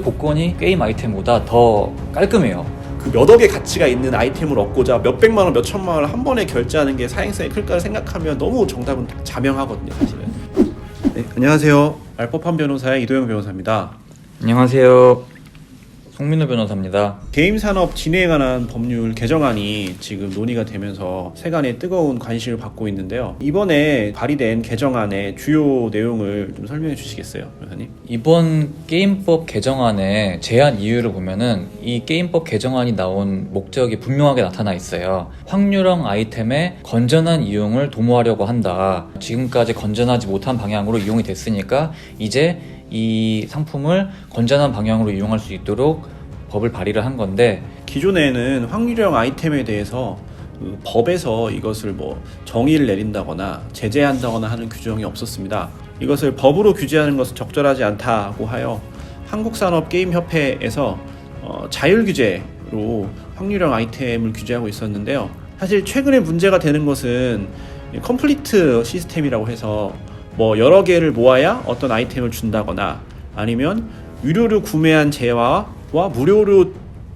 복권이 게임 아이템보다 더 깔끔해요. 그 몇 억의 가치가 있는 아이템을 얻고자 몇백만 원, 몇천만 원을 한 번에 결제하는 게 사행성이 클까를 생각하면 너무 정답은 자명하거든요, 사실은. 네, 안녕하세요. 알법한 변호사의 이도영 변호사입니다. 안녕하세요. 송민우 변호사입니다. 게임 산업 진행에 관한 법률 개정안이 지금 논의가 되면서 세간의 뜨거운 관심을 받고 있는데요. 이번에 발의된 개정안의 주요 내용을 좀 설명해 주시겠어요, 변호사님? 이번 게임법 개정안의 제안 이유를 보면은 이 게임법 개정안이 나온 목적이 분명하게 나타나 있어요. 확률형 아이템의 건전한 이용을 도모하려고 한다. 지금까지 건전하지 못한 방향으로 이용이 됐으니까 이제 이 상품을 건전한 방향으로 이용할 수 있도록 법을 발의를 한 건데, 기존에는 확률형 아이템에 대해서 그 법에서 이것을 뭐 정의를 내린다거나 제재한다거나 하는 규정이 없었습니다. 이것을 법으로 규제하는 것은 적절하지 않다고 하여 한국산업게임협회에서 자율 규제로 확률형 아이템을 규제하고 있었는데요. 사실 최근에 문제가 되는 것은 컴플리트 시스템이라고 해서 뭐 여러 개를 모아야 어떤 아이템을 준다거나 아니면 유료로 구매한 재화와 무료로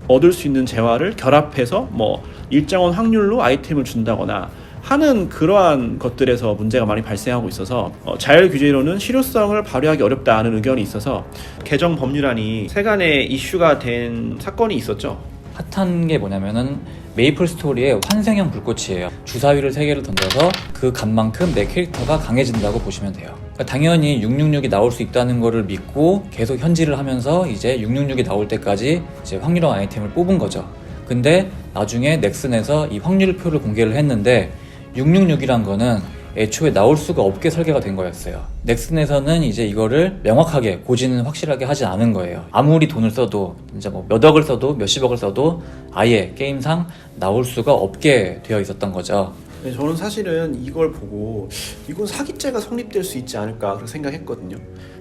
얻을 수 있는 재화를 결합해서 뭐 일정한 확률로 아이템을 준다거나 하는 그러한 것들에서 문제가 많이 발생하고 있어서 자율 규제로는 실효성을 발휘하기 어렵다는 의견이 있어서 개정 법률안이 세간에 이슈가 된 사건이 있었죠. 핫한 게 뭐냐면은 메이플 스토리의 환생형 불꽃이에요. 주사위를 3개를 던져서 그 값만큼 내 캐릭터가 강해진다고 보시면 돼요. 그러니까 당연히 666이 나올 수 있다는 거를 믿고 계속 현질을 하면서 이제 666이 나올 때까지 이제 확률형 아이템을 뽑은 거죠. 근데 나중에 넥슨에서 이 확률표를 공개를 했는데 666이란 거는 애초에 나올 수가 없게 설계가 된 거였어요. 넥슨에서는 이제 이거를 명확하게 고지는 확실하게 하지 않은 거예요. 아무리 돈을 써도 진짜 뭐 몇 억을 써도 몇십억을 써도 아예 게임상 나올 수가 없게 되어 있었던 거죠. 네, 저는 사실은 이걸 보고 이건 사기죄가 성립될 수 있지 않을까 그렇게 생각했거든요.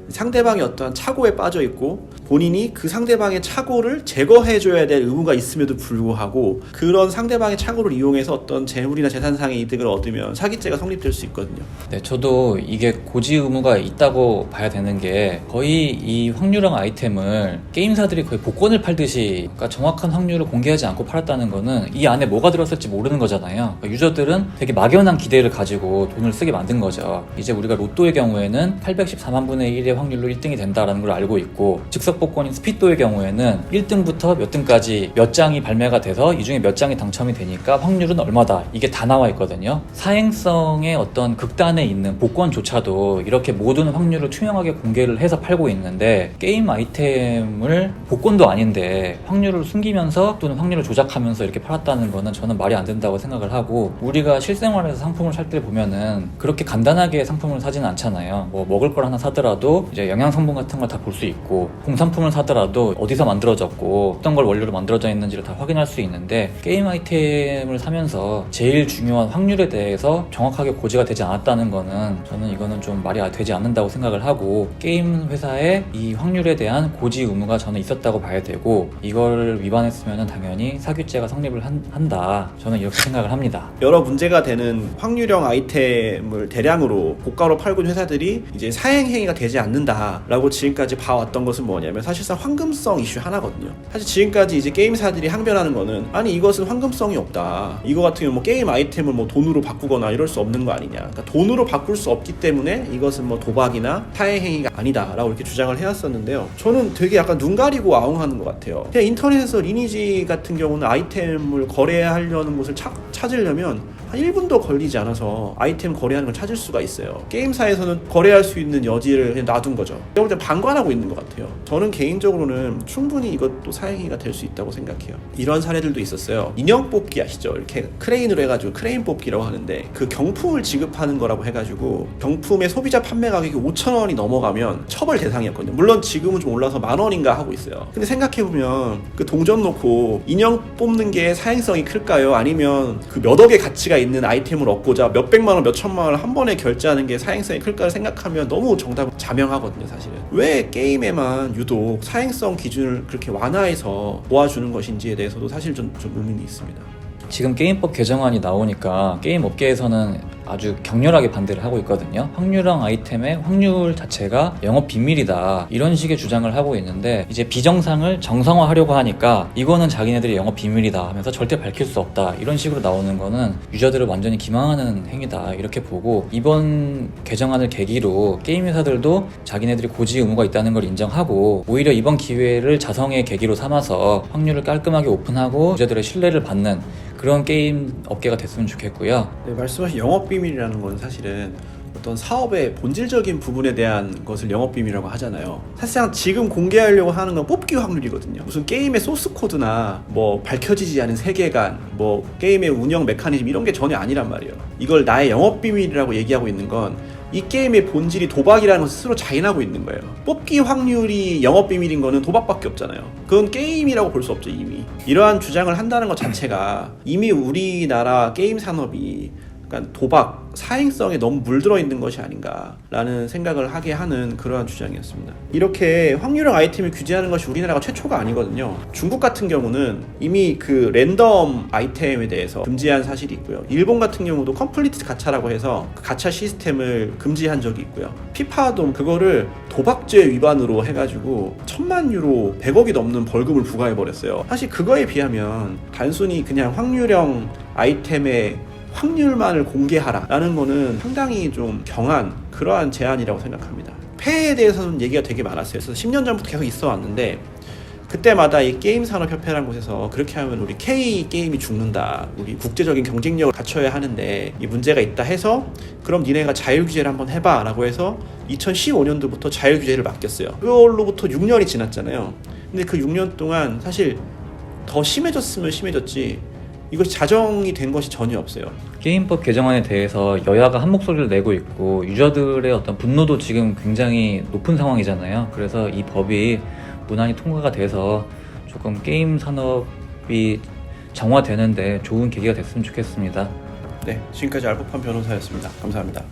상대방이 어떠한 착오에 빠져 있고 본인이 그 상대방의 착오를 제거해줘야 될 의무가 있음에도 불구하고 그런 상대방의 착오를 이용해서 어떤 재물이나 재산상의 이득을 얻으면 사기죄가 성립될 수 있거든요. 네, 저도 이게 고지 의무가 있다고 봐야 되는 게 거의 이 확률형 아이템을 게임사들이 거의 복권을 팔듯이 그러니까 정확한 확률을 공개하지 않고 팔았다는 거는 이 안에 뭐가 들었을지 모르는 거잖아요. 그러니까 유저들은 되게 막연한 기대를 가지고 돈을 쓰게 만든 거죠. 이제 우리가 로또의 경우에는 814만 분의 1의 확률로 1등이 된다는 걸 알고 있고, 즉석 복권인 스피또의 경우에는 1등부터 몇 등까지 몇 장이 발매가 돼서 이 중에 몇 장이 당첨이 되니까 확률은 얼마다, 이게 다 나와 있거든요. 사행성의 어떤 극단에 있는 복권조차도 이렇게 모든 확률을 투명하게 공개를 해서 팔고 있는데, 게임 아이템을 복권도 아닌데 확률을 숨기면서 또는 확률을 조작하면서 이렇게 팔았다는 거는 저는 말이 안 된다고 생각을 하고, 우리가 실생활에서 상품을 살 때 보면은 그렇게 간단하게 상품을 사지는 않잖아요. 뭐 먹을 걸 하나 사더라도 이제 영양 성분 같은 걸 다 볼 수 있고, 공산품을 사더라도 어디서 만들어졌고 어떤 걸 원료로 만들어져 있는지를 다 확인할 수 있는데, 게임 아이템을 사면서 제일 중요한 확률에 대해서 정확하게 고지가 되지 않았다는 거는 저는 이거는 좀 말이 되지 않는다고 생각을 하고, 게임 회사에 이 확률에 대한 고지 의무가 저는 있었다고 봐야 되고, 이걸 위반했으면 당연히 사규죄가 성립을 한다, 저는 이렇게 생각을 합니다. 여러 문제가 되는 확률형 아이템을 대량으로 고가로 팔고 있는 회사들이 이제 사행행위가 되지 않는다라고 지금까지 봐왔던 것은 뭐냐면 사실상 황금성 이슈 하나거든요. 사실 지금까지 이제 게임사들이 항변하는 거는, 아니 이것은 황금성이 없다, 이거 같은 경우 뭐 게임 아이템을 뭐 돈으로 바꾸거나 이럴 수 없는 거 아니냐, 그러니까 돈으로 바꿀 수 없기 때문에 이것은 뭐 도박이나 사행행위가 아니다라고 이렇게 주장을 해왔었는데요. 저는 되게 약간 눈 가리고 아웅하는 것 같아요. 그냥 인터넷에서 리니지 같은 경우는 아이템을 거래하려는 곳을 찾으려면 한 1분도 걸리지 않아서 아이템 거래하는 걸 찾을 수가 있어요. 게임사에서는 거래할 수 있는 여지를 그냥 놔둔 거죠. 제가 볼 때 방관하고 있는 것 같아요. 저는 개인적으로는 충분히 이것도 사행위가 될 수 있다고 생각해요. 이런 사례들도 있었어요. 인형 뽑기 아시죠? 이렇게 크레인으로 해가지고 크레인 뽑기라고 하는데, 그 경품을 지급하는 거라고 해가지고 경품의 소비자 판매 가격이 5,000원이 넘어가면 처벌 대상이었거든요. 물론 지금은 좀 올라서 10,000원인가 하고 있어요. 근데 생각해보면 그 동전 놓고 인형 뽑는 게 사행성이 클까요? 아니면 그 몇 억의 가치가 있는 아이템을 얻고자 몇백만 원, 몇천만 원을 한 번에 결제하는 게 사행성이 클까를 생각하면 너무 정답은 자명하거든요, 사실은. 왜 게임에만 유독 사행성 기준을 그렇게 완화해서 모아주는 것인지에 대해서도 사실 좀 의문이 있습니다. 지금 게임법 개정안이 나오니까 게임 업계에서는 아주 격렬하게 반대를 하고 있거든요. 확률형 아이템의 확률 자체가 영업 비밀이다, 이런 식의 주장을 하고 있는데, 이제 비정상을 정상화하려고 하니까 이거는 자기네들이 영업 비밀이다 하면서 절대 밝힐 수 없다, 이런 식으로 나오는 거는 유저들을 완전히 기망하는 행위다, 이렇게 보고, 이번 개정안을 계기로 게임 회사들도 자기네들이 고지 의무가 있다는 걸 인정하고, 오히려 이번 기회를 자성의 계기로 삼아서 확률을 깔끔하게 오픈하고 유저들의 신뢰를 받는 그런 게임 업계가 됐으면 좋겠고요. 네, 말씀하신 영업비밀이라는 건 사실은 어떤 사업의 본질적인 부분에 대한 것을 영업비밀이라고 하잖아요. 사실상 지금 공개하려고 하는 건 뽑기 확률이거든요. 무슨 게임의 소스 코드나 뭐 밝혀지지 않은 세계관, 뭐 게임의 운영 메커니즘, 이런 게 전혀 아니란 말이에요. 이걸 나의 영업비밀이라고 얘기하고 있는 건 이 게임의 본질이 도박이라는 것을 스스로 자인하고 있는 거예요. 뽑기 확률이 영업비밀인 거는 도박밖에 없잖아요. 그건 게임이라고 볼 수 없죠, 이미. 이러한 주장을 한다는 것 자체가 이미 우리나라 게임 산업이 그러니까 도박, 사행성에 너무 물들어 있는 것이 아닌가라는 생각을 하게 하는 그러한 주장이었습니다. 이렇게 확률형 아이템을 규제하는 것이 우리나라가 최초가 아니거든요. 중국 같은 경우는 이미 그 랜덤 아이템에 대해서 금지한 사실이 있고요. 일본 같은 경우도 컴플리트 가차라고 해서 그 가차 시스템을 금지한 적이 있고요. 피파도 그거를 도박죄 위반으로 해가지고 1000만 유로 100억이 넘는 벌금을 부과해버렸어요. 사실 그거에 비하면 단순히 그냥 확률형 아이템의 확률만을 공개하라라는 거는 상당히 좀 경한 그러한 제안이라고 생각합니다. 폐해에 대해서는 얘기가 되게 많았어요. 그래서 10년 전부터 계속 있어 왔는데, 그때마다 이 게임산업협회라는 곳에서 그렇게 하면 우리 K게임이 죽는다, 우리 국제적인 경쟁력을 갖춰야 하는데 이 문제가 있다 해서, 그럼 니네가 자율규제를 한번 해봐 라고 해서 2015년도부터 자율규제를 맡겼어요. 그걸로부터 6년이 지났잖아요. 근데 그 6년 동안 사실 더 심해졌으면 심해졌지 이것이 자정이 된 것이 전혀 없어요. 게임법 개정안에 대해서 여야가 한 목소리를 내고 있고, 유저들의 어떤 분노도 지금 굉장히 높은 상황이잖아요. 그래서 이 법이 무난히 통과가 돼서 조금 게임 산업이 정화되는데 좋은 계기가 됐으면 좋겠습니다. 네, 지금까지 알법한 변호사였습니다. 감사합니다.